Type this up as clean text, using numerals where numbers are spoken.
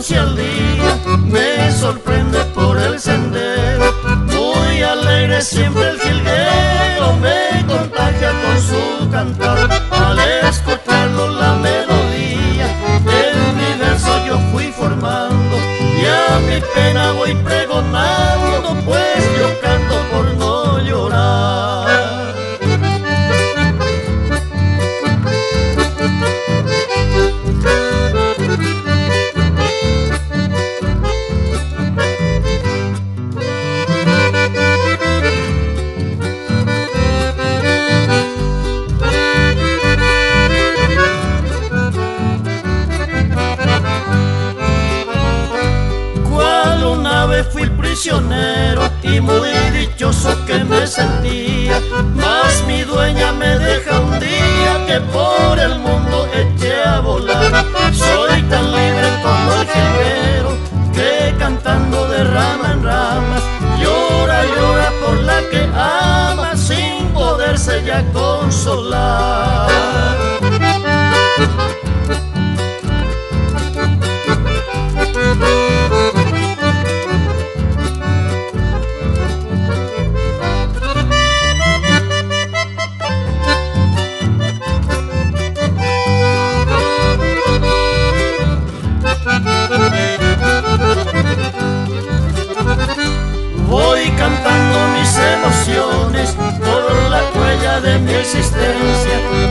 ausencia al día me sorprende por el sendero. Muy alegre siempre el jilguero me contagia con su cantar. Al escucharlo la melodía en mi verso yo fui formando, y a mi pena voy pregonando, pues yo canto por no llorar. Fui prisionero y muy dichoso que me sentía, mas mi dueña me deja un día que por el mundo eché a volar. Soy tan libre como el jilguero que cantando de rama en rama llora, llora por la que ama sin poderse ya consolar. Voy cantando mis emociones por la huella de mi existencia.